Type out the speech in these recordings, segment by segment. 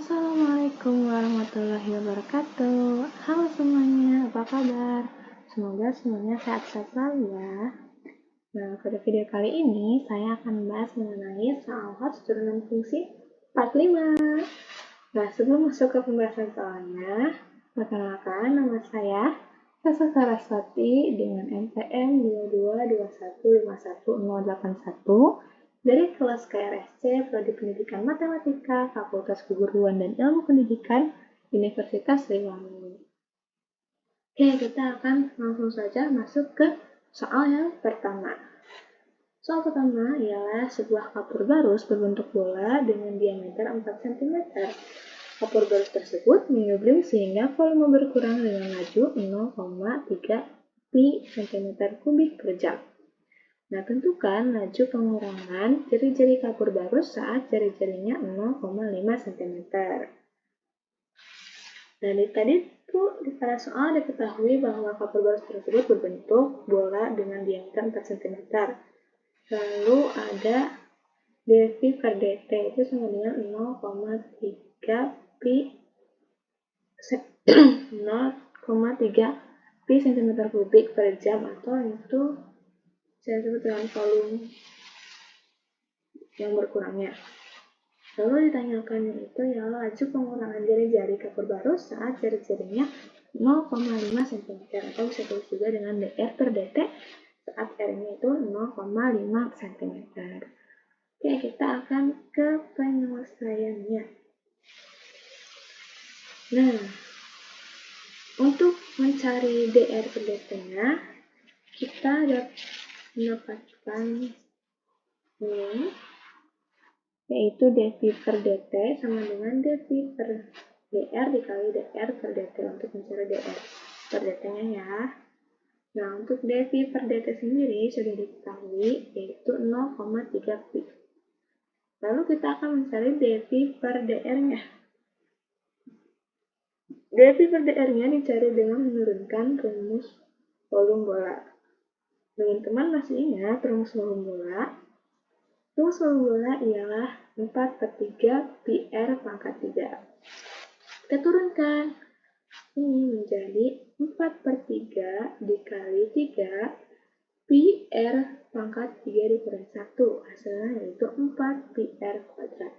Assalamualaikum warahmatullahi wabarakatuh. Halo semuanya, apa kabar? Semoga semuanya sehat-sehat selalu ya. Nah, pada video kali ini saya akan membahas mengenai soal hot turunan fungsi 45. Nah, sebelum masuk ke pembahasan soalnya, perkenalkan nama saya Sasa Saraswati dengan NPM 222151081 dari kelas KRSC Prodi Pendidikan Matematika Fakultas Keguruan dan Ilmu Pendidikan Universitas Sriwangi. Oke, kita akan langsung saja masuk ke soal yang pertama. Soal pertama ialah sebuah kapur barus berbentuk bola dengan diameter 4 cm. Kapur barus tersebut menyublim sehingga volume berkurang dengan laju 0,3 pi cm3 per jam. Nah, tentukan laju pengurangan jari-jari kapur barus saat jari-jarinya 0,5 cm. Nah, tadi tuh di pada soal diketahui bahwa kapur barus tersebut berbentuk bola dengan diameter 4 cm. Lalu ada dV per dt itu sama dengan 0,3 pi 0,3 pi cm3 per jam, atau itu saya sebut dengan volume yang berkurangnya. Lalu ditanyakan itu ya laju pengurangan jari-jari kapur barus saat jari-jarinya 0,5 cm, atau bisa tulis juga dengan dr per dt saat r-nya itu 0,5 cm. Oke, kita akan ke penyelesaiannya. Nah, untuk mencari dr per dt-nya, kita mendapatkan ini, yaitu dV per dt sama dengan dV per dr dikali dr per dt untuk mencari dr per dt-nya ya. Nah, untuk dV per dt sendiri sudah diketahui yaitu 0,3 pi. Lalu kita akan mencari dV per dr-nya. dV per dr-nya dicari dengan menurunkan rumus volume bola. Teman-teman masih ingat rumus volume bola? Rumus volume bola ialah 4 per 3 pi r pangkat 3. Kita turunkan. Ini menjadi 4 per 3 dikali 3 pi r pangkat 3 dikurangi 1. Hasilnya yaitu 4 pi r kuadrat.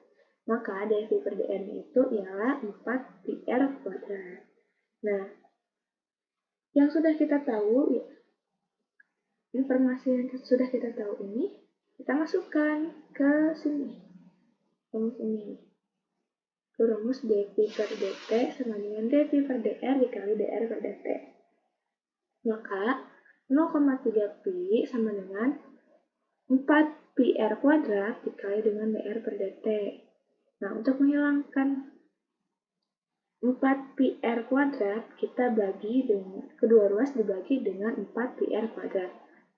Maka dV per dr-nya itu ialah 4 pi r kuadrat. Nah, yang sudah kita tahu, informasi yang sudah kita tahu ini, kita masukkan ke sini. Rumus ini. Ke rumus dV per dt sama dengan dV per dr dikali dr per dt. Maka 0,3 pi sama dengan 4 pi r kuadrat dikali dengan dr per dt. Nah, untuk menghilangkan 4 pi r kuadrat, kita bagi dengan kedua ruas dibagi dengan 4 pi r kuadrat.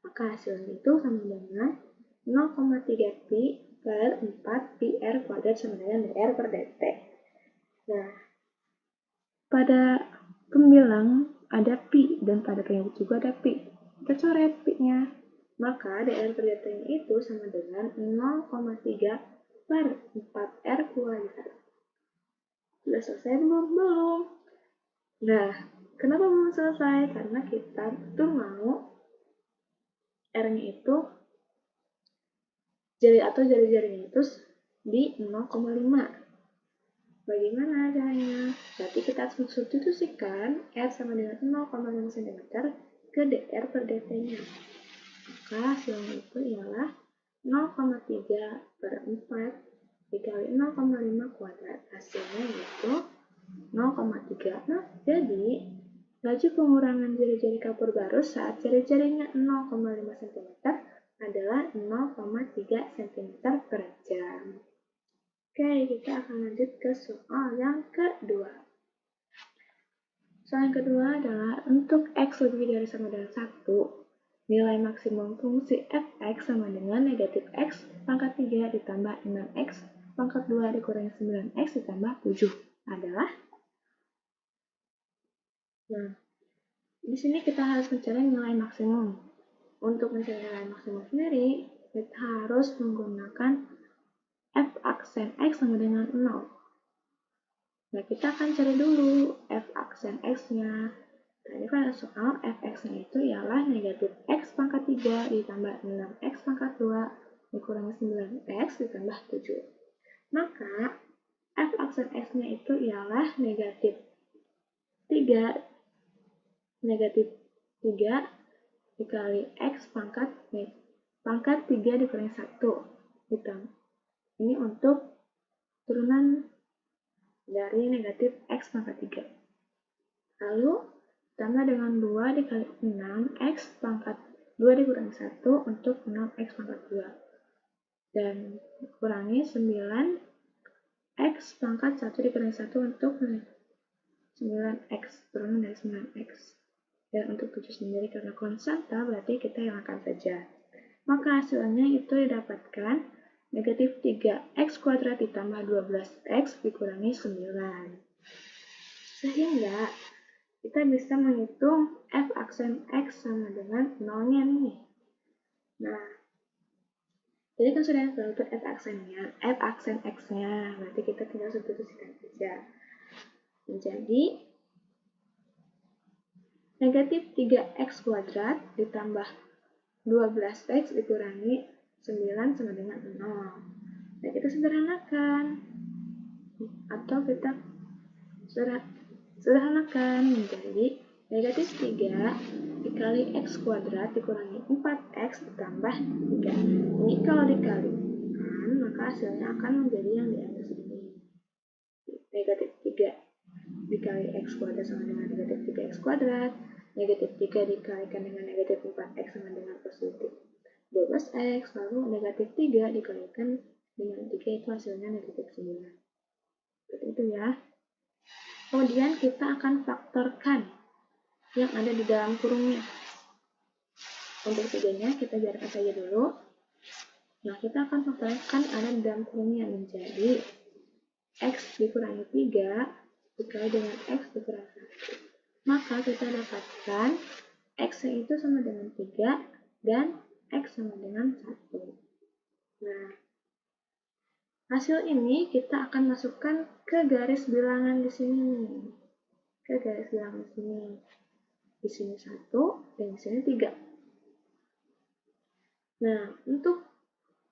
Maka hasilnya itu sama dengan 0,3 pi per 4 pi r kuadrat sama dengan dr per dt. Nah, pada pembilang ada pi dan pada penyebut juga ada pi. Kita coret pi-nya. Maka dr per dt-nya itu sama dengan 0,3 per 4r kuadrat. Sudah selesai belum? Belum. Nah, kenapa belum selesai? Karena kita tuh mau r-nya itu jari-jarinya itu di 0,5. Bagaimana caranya? Berarti kita harus substitusikan r sama dengan 0,5 cm ke dr per dt-nya. Maka hasilnya itu ialah 0,3 per 4 dikali 0,5 kuadrat. Hasilnya yaitu 0,3. Nah, jadi laju pengurangan jari-jari kapur barus saat jari-jarinya 0,5 cm adalah 0,3 cm per jam. Oke, kita akan lanjut ke soal yang kedua. Soal yang kedua adalah untuk x lebih dari sama dengan 1, nilai maksimum fungsi fx sama dengan negatif x pangkat 3 ditambah 6x pangkat 2 dikurangi 9x ditambah 7 adalah. Nah, di sini kita harus mencari nilai maksimum. Untuk mencari nilai maksimum sendiri, kita harus menggunakan f aksen x sama dengan 0. Nah, kita akan cari dulu f aksen x-nya. Tadi pada soal f(x)-nya itu ialah negatif x pangkat 3 ditambah 6x pangkat 2 dikurangi 9x ditambah 7. Maka f aksen x-nya itu ialah negatif 3 dikali x pangkat 3 dikurangi 1 ditambah. Ini untuk turunan dari negatif x pangkat 3. Lalu tambah dengan 2 dikali 6x pangkat 2 dikurangi 1 untuk 6x pangkat 2. Dan kurangi 9x pangkat 1 dikurangi 1 untuk 9x, turunan dari 9x. Dan untuk 7 sendiri karena konstanta berarti kita hilangkan saja. Maka hasilnya itu didapatkan negatif 3x kuadrat ditambah 12x dikurangi 9. Sehingga kita bisa menghitung f aksen x sama dengan 0-nya nih. Nah, jadi kan sudah tahu itu f aksen x-nya, berarti kita tinggal substitusikan saja. Menjadi negatif 3x kuadrat ditambah 12x dikurangi 9 sama dengan 0. Nah, kita sederhanakan. Atau kita sederhanakan menjadi negatif 3 dikali x kuadrat dikurangi 4x ditambah 3. Ini kalau dikalikan, maka hasilnya akan menjadi yang di atas ini. Negatif 3 dikali x kuadrat sama dengan negatif 3x kuadrat. Negatif 3 dikalikan dengan negatif 4x sama dengan positif 12x. Lalu negatif 3 dikalikan dengan 3 itu hasilnya negatif 9. Seperti itu ya. Kemudian kita akan faktorkan yang ada di dalam kurungnya. Untuk tujuannya kita biarkan saja dulu. Nah, kita akan faktorkan ada di dalam kurungnya menjadi x dikurangi 3 dikali dengan x dikurangi 1. Maka kita dapatkan x-nya itu sama dengan 3 dan x sama dengan 1. Nah, hasil ini kita akan masukkan ke garis bilangan di sini. Ke garis bilangan di sini. Di sini 1 dan di sini 3. Nah, untuk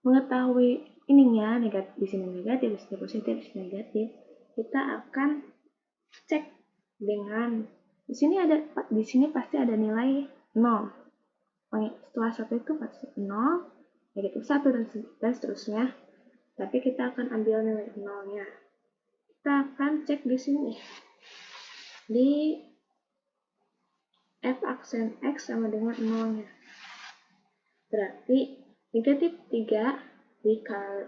mengetahui ininya negatif, di sini negatif, di sini positif, di sini negatif, kita akan cek dengan di sini pasti ada nilai 0. Setelah 1 itu pasti 0, negatif 1 dan seterusnya. Tapi kita akan ambil nilai 0-nya. Kita akan cek di sini. Di f aksen x sama dengan 0-nya. Berarti negatif 3 dikali,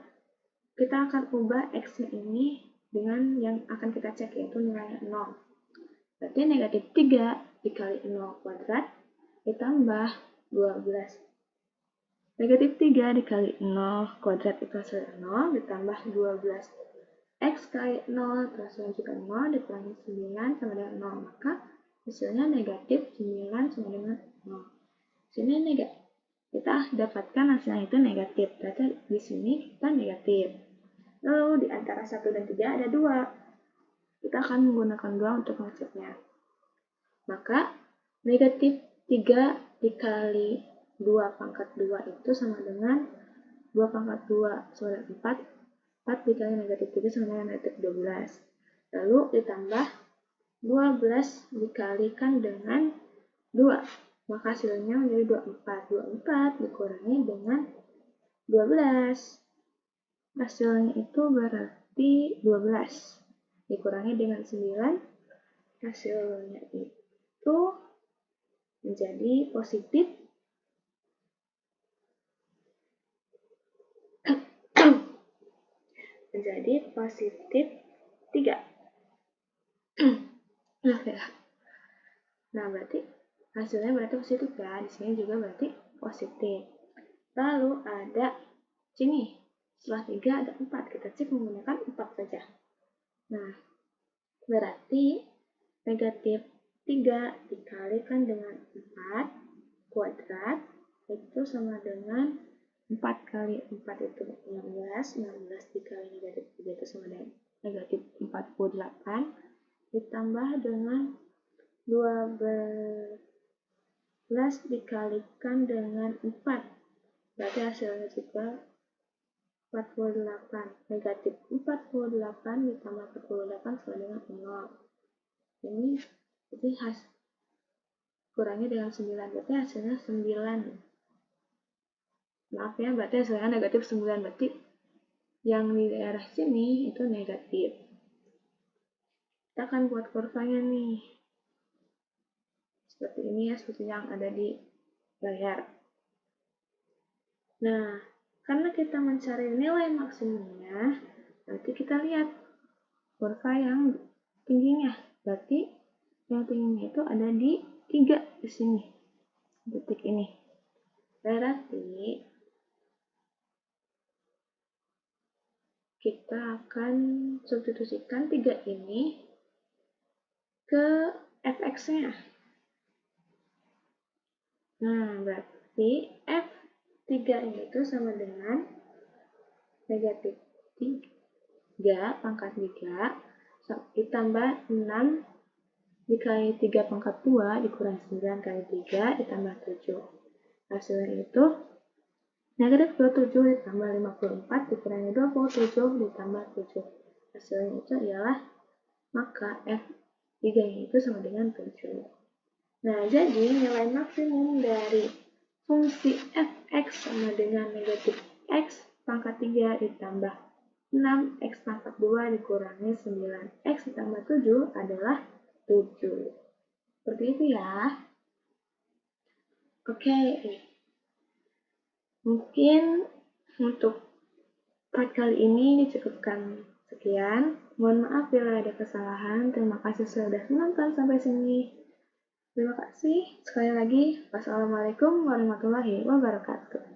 kita akan ubah x-nya ini dengan yang akan kita cek yaitu nilainya 0. Berarti negatif 3 dikali 0 kuadrat ditambah 12. Negatif 3 dikali 0 kuadrat itu hasilnya 0 ditambah 12. X kali 0 terus juga 0 dikurangi 9 sama dengan 0. Maka hasilnya negatif 9 sama dengan 0. Sini negatif. Kita dapatkan hasilnya itu negatif. Berarti di sini kita negatif. Lalu di antara 1 dan 3 ada 2. Kita akan menggunakan 2 untuk mengeceknya. Maka negatif 3 dikali 2 pangkat 2 itu sama dengan 2 pangkat 2 sama dengan 4. 4 dikali negatif 3 sama dengan negatif 12. Lalu ditambah 12 dikalikan dengan 2. Maka hasilnya menjadi 24. 24 dikurangi dengan 12. Hasilnya itu berarti 12. Dikurangi dengan 9. Hasilnya itu menjadi positif menjadi positif 3. Nah, berarti hasilnya berarti positif ya. Di sini juga berarti positif. Lalu ada sini. Setelah 3 ada 4. Kita cek menggunakan 4 saja. Nah, berarti negatif 3 dikalikan dengan 4 kuadrat itu sama dengan 4 kali 4 itu 16. 16 dikali negatif 3 itu sama dengan negatif 4 48 ditambah dengan 12 dikalikan dengan 4. Berarti hasilnya juga 48. Negatif 48 ditambah 48 sama dengan 0. Ini jadi kurangnya dengan 9. Berarti hasilnya 9. Maaf ya, berarti hasilnya negatif 9. Berarti yang di daerah sini itu negatif. Kita akan buat kurvanya nih. Seperti ini ya, seperti yang ada di layar. Nah, karena kita mencari nilai maksimumnya, berarti kita lihat kurva yang tingginya. Berarti yang tingginya itu ada di 3 di sini. Detik ini. Berarti kita akan substitusikan 3 ini ke fx-nya. Nah, berarti f3 ini itu sama dengan negatif 3 pangkat 3 ditambah 6 dikali 3 pangkat 2 dikurangi 9 kali 3 ditambah 7. Hasilnya itu negatif 27 ditambah 54 dikurangi 27 ditambah 7. Hasilnya itu ialah, maka F3 itu sama dengan 7. Nah, jadi nilai maksimum dari fungsi fx sama dengan negatif x pangkat 3 ditambah 6x pangkat 2 dikurangi 9x ditambah 7 adalah 7. Seperti itu ya. Oke. Mungkin untuk part kali ini dicukupkan sekian. Mohon maaf bila ada kesalahan. Terima kasih sudah menonton sampai sini. Terima kasih. Sekali lagi, wassalamualaikum warahmatullahi wabarakatuh.